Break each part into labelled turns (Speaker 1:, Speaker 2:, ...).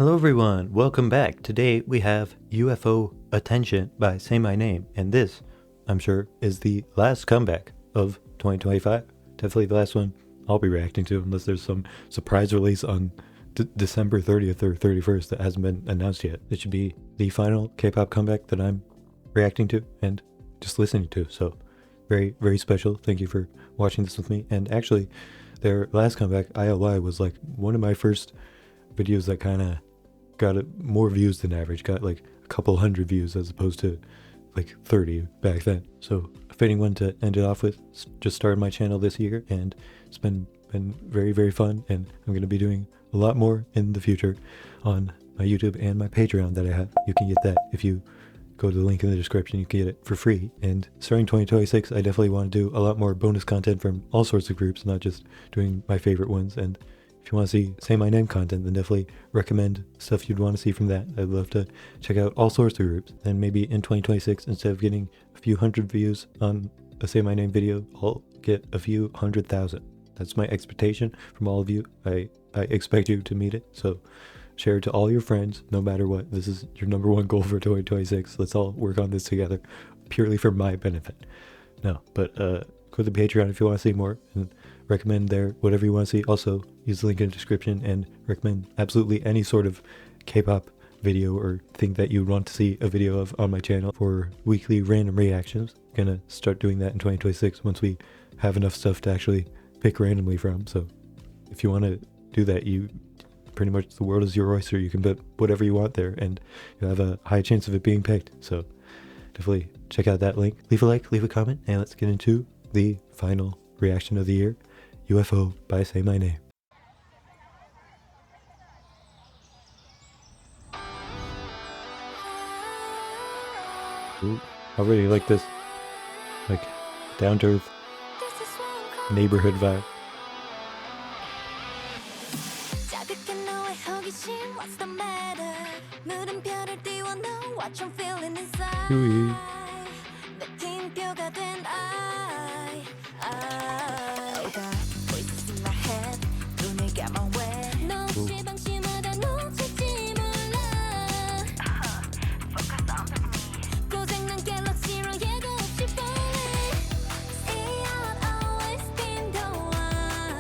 Speaker 1: Hello everyone, welcome back. Today we have UFO Attention by Seimaineim, and this, I'm sure, is the last comeback of 2025. Definitely the last one I'll be reacting to, unless there's some surprise release on December 30th or 31st that hasn't been announced yet. It should be the final K-pop comeback that I'm reacting to and just listening to, so very, very special. Thank you for watching this with me. And actually, their last comeback, ILY, was like one of my first videos that kind of got more views than average, got like a couple hundred views as opposed to like 30 back then. So a fitting one to end it off with. Just started my channel this year and it's been very, very fun, and I'm going to be doing a lot more in the future on my YouTube and my Patreon that I have. You can get that if you go to the link in the description. You can get it for free. And starting 2026, I definitely want to do a lot more bonus content from all sorts of groups, not just doing my favorite ones. And if you want to see Seimaineim content, then definitely recommend stuff you'd want to see from that. I'd love to check out all sorts of groups. And maybe in 2026, instead of getting a few hundred views on a Seimaineim video, I'll get a few 100,000. That's my expectation from all of you. I expect you to meet it. So share it to all your friends, no matter what. This is your number one goal for 2026. Let's all work on this together, purely for my benefit. No, but go to the Patreon if you want to see more, and recommend there whatever you want to see. Also, use the link in the description and recommend absolutely any sort of K-pop video or thing that you want to see a video of on my channel for weekly random reactions. Gonna start doing that in 2026 once we have enough stuff to actually pick randomly from. So if you want to do that, you pretty much, the world is your oyster. You can put whatever you want there and you'll have a high chance of it being picked. So definitely check out that link. Leave a like, leave a comment, and let's get into the final reaction of the year, UFO by Seimaineim. Ooh, I really like this, like, down to earth neighborhood vibe. Ooh.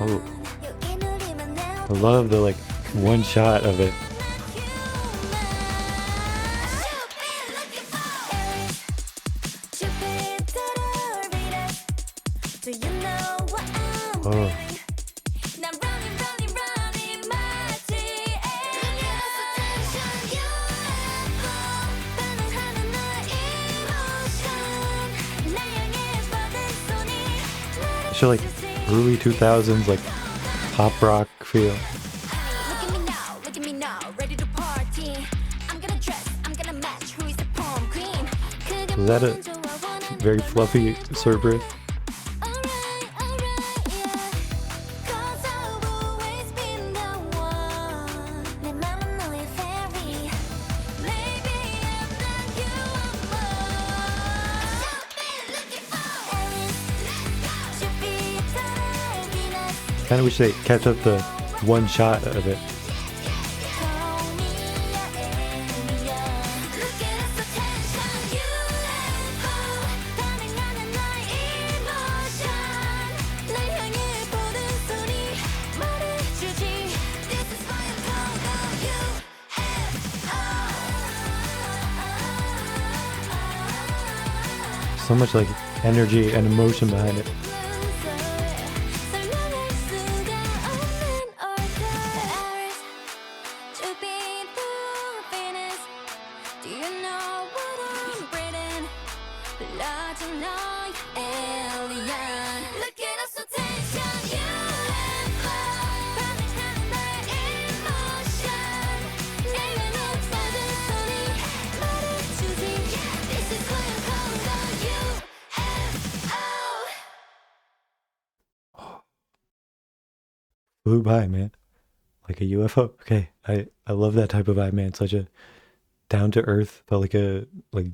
Speaker 1: Oh, I love the like one shot of it. Oh. So like early 2000s like pop rock feel. Is that a very fluffy Cerberus? Kind of wish they kept up the one shot of it. So much like energy and emotion behind it. Flew by, man, like a UFO. Okay, I love that type of vibe, man. Such a down to earth, felt like a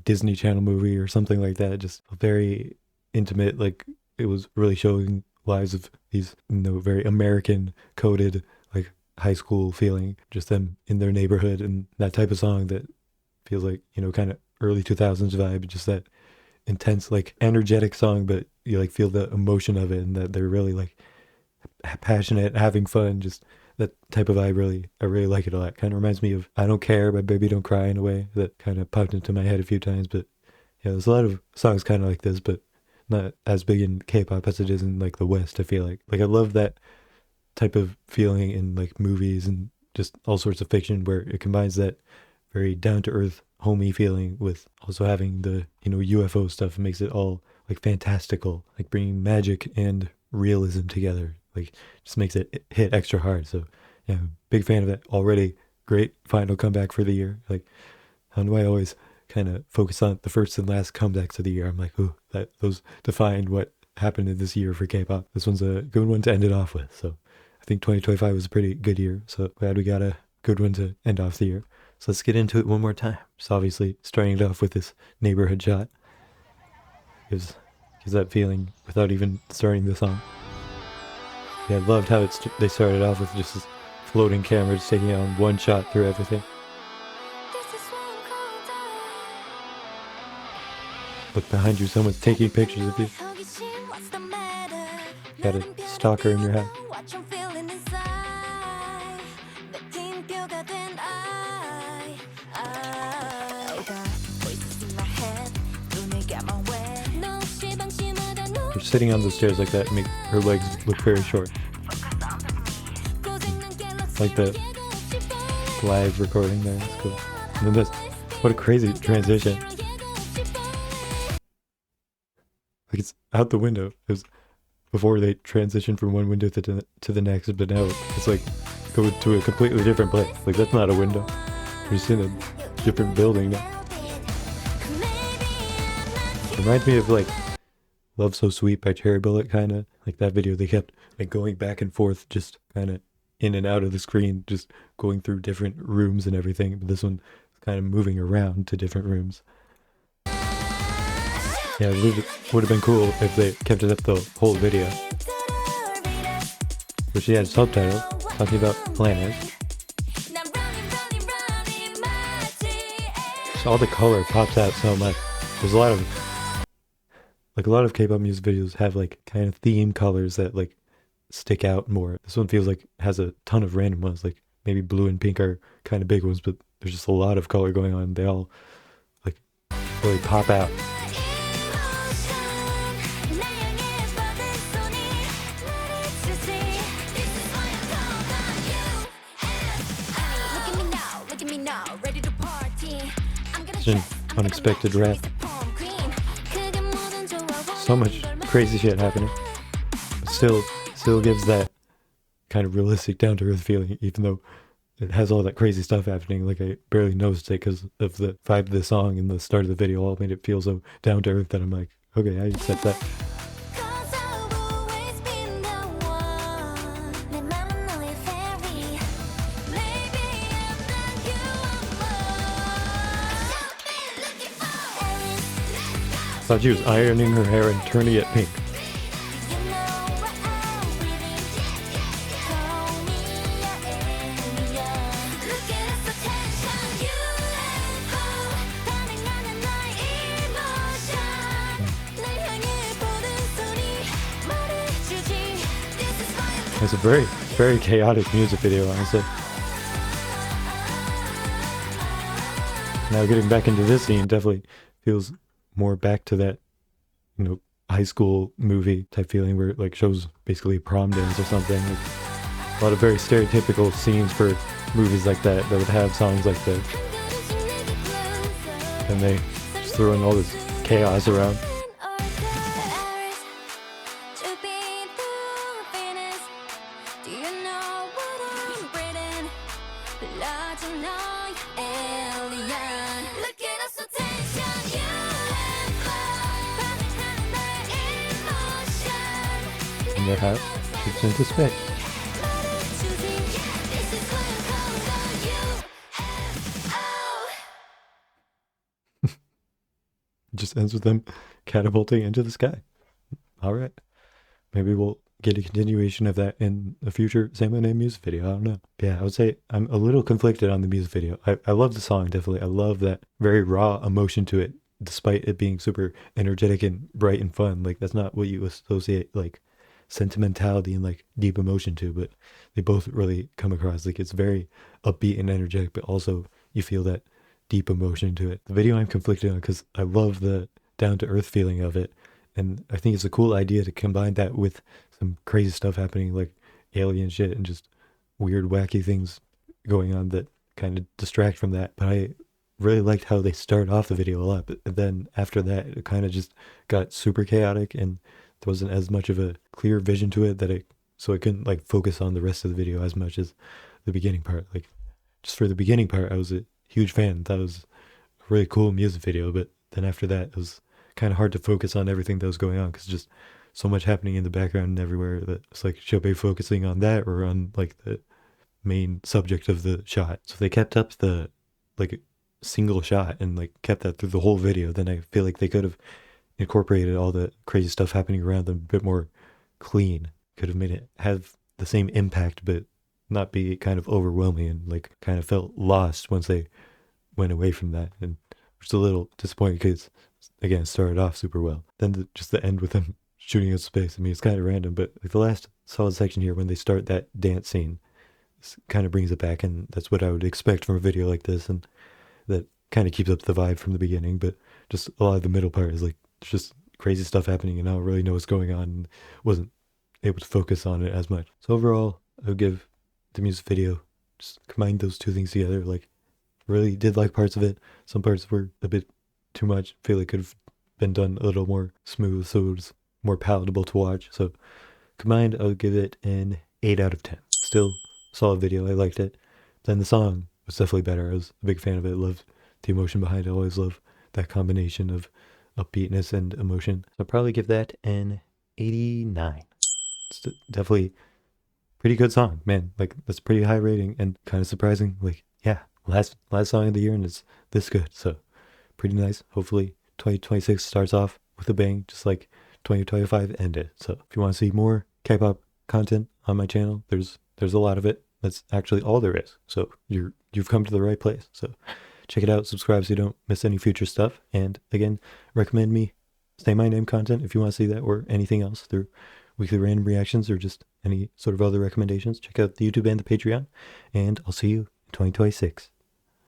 Speaker 1: Disney Channel movie or something like that. Just very intimate. Like it was really showing lives of these, very American coded, like high school feeling, just them in their neighborhood, and that type of song that feels like, you know, kind of early 2000s vibe, just that intense, like energetic song, but you like feel the emotion of it and that they're really like passionate, having fun, just that type of vibe. I really like it a lot. Kind of reminds me of I Don't Care by Baby Don't Cry in a way that kind of popped into my head a few times. But yeah, there's a lot of songs kind of like this, but not as big in K-pop as it is in like the West, I feel like. Like I love that type of feeling in like movies and just all sorts of fiction where it combines that very down-to-earth homey feeling with also having the, you know, UFO stuff. Makes it all like fantastical, like bringing magic and realism together, like just makes it hit extra hard. So yeah, big fan of it already. Great final comeback for the year. Like how do I always kind of focus on the first and last comebacks of the year? I'm like, oh, that those defined what happened in this year for K-pop. This one's a good one to end it off with. So I think 2025 was a pretty good year. So glad we got a good one to end off the year. So let's get into it one more time. Just obviously starting it off with this neighborhood shot. Gives that feeling without even starting the song. Yeah, I loved how they started off with just this floating camera just taking on one shot through everything. Look behind you, someone's taking pictures of you. Got a stalker in your head. You're sitting on the stairs like that, make her legs look very short. Like the live recording there, it's cool. And then this, what a crazy transition. Like it's out the window. It was before they transitioned from one window to the next, but now it's like go to a completely different place. Like that's not a window. You're just in a different building now. It reminds me of like Love So Sweet by Cherry Bullet, kind of. Like that video, they kept like going back and forth, just kind of in and out of the screen, just going through different rooms and everything. But this one is kind of moving around to different rooms. Yeah, it would have been cool if they kept it up the whole video. But she had subtitles talking about planets. Just all the color pops out so much. There's a lot of K-pop music videos have like kind of theme colors that like stick out more. This one feels like has a ton of random ones, like maybe blue and pink are kind of big ones, but there's just a lot of color going on. They all like really pop out. It's an unexpected rap. So much crazy shit happening. But still gives that kind of realistic, down-to-earth feeling, even though it has all that crazy stuff happening. Like I barely noticed it because of the vibe of the song and the start of the video all made it feel so down-to-earth that I'm like, okay, I accept that. Thought she was ironing her hair and turning it pink. It's a very, very chaotic music video, honestly. Now getting back into this scene definitely feels more back to that, you know, high school movie type feeling where it like shows basically a prom dance or something. Like, a lot of very stereotypical scenes for movies like that would have songs like that. And they just throw in all this chaos around. Their house shoots into space. It just ends with them catapulting into the sky. All right, maybe we'll get a continuation of that in a future Seimaineim music video. I don't know. Yeah, I would say I'm a little conflicted on the music video. I love the song, definitely. I love that very raw emotion to it, despite it being super energetic and bright and fun. Like, that's not what you associate, like, sentimentality and, like, deep emotion to, but they both really come across. Like, it's very upbeat and energetic, but also you feel that deep emotion to it. The video I'm conflicted on because I love the down-to-earth feeling of it, and I think it's a cool idea to combine that with some crazy stuff happening, like alien shit and just weird, wacky things going on that kind of distract from that. But I really liked how they started off the video a lot, but then after that, it kind of just got super chaotic, and there wasn't as much of a clear vision to it so I couldn't like focus on the rest of the video as much as the beginning part. Like, just for the beginning part, I was a huge fan. That was a really cool music video, but then after that, it was kind of hard to focus on everything that was going on because just so much happening in the background and everywhere that it's like, should I be focusing on that or on like the main subject of the shot? So they kept up the like single shot and like kept that through the whole video. Then I feel like they could have incorporated all the crazy stuff happening around them a bit more clean. Could have made it have the same impact but not be kind of overwhelming, and like kind of felt lost once they went away from that, and just a little disappointed because again, it started off super well. Then just the end with them shooting in space. I mean, it's kind of random, but like the last solid section here when they start that dance scene, this kind of brings it back, and that's what I would expect from a video like this, and that kind of keeps up the vibe from the beginning. But just a lot of the middle part is like it's just crazy stuff happening, and I don't really know what's going on, and wasn't able to focus on it as much. So overall, I would give the music video, just combine those two things together. Like, really did like parts of it. Some parts were a bit too much. I feel like could have been done a little more smooth, so it was more palatable to watch. So combined, I would give it an 8 out of 10. Still solid video. I liked it. Then the song was definitely better. I was a big fan of it. Loved the emotion behind it. I always love that combination of upbeatness and emotion. So I'll probably give that an 89. It's definitely pretty good song, man. Like, that's pretty high rating and kind of surprising. Like, yeah, last song of the year and it's this good. So pretty nice. Hopefully 2026 starts off with a bang, just like 2025 ended. So if you want to see more K-pop content on my channel, there's a lot of it. That's actually all there is. So you've come to the right place. So check it out, subscribe so you don't miss any future stuff. And again, recommend me Seimaineim content if you want to see that, or anything else through weekly random reactions or just any sort of other recommendations. Check out the YouTube and the Patreon, and I'll see you in 2026.